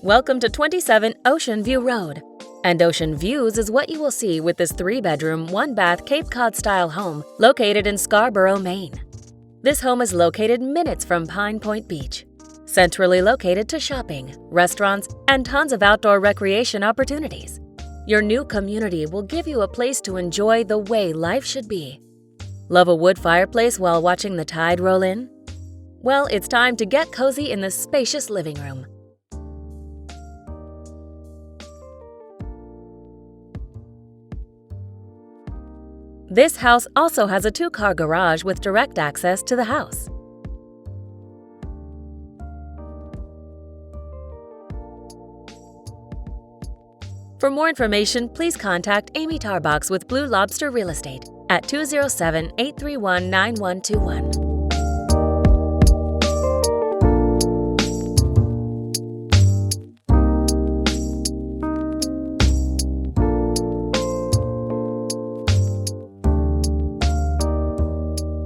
Welcome to 27 Ocean View Road. And Ocean Views is what you will see with this 3-bedroom, 1-bath Cape Cod-style home located in Scarborough, Maine. This home is located minutes from Pine Point Beach, centrally located to shopping, restaurants, and tons of outdoor recreation opportunities. Your new community will give you a place to enjoy the way life should be. Love a wood fireplace while watching the tide roll in? Well, it's time to get cozy in the spacious living room. This house also has a 2-car garage with direct access to the house. For more information, please contact Amy Tarbox with Blue Lobster Real Estate at 207-831-9121.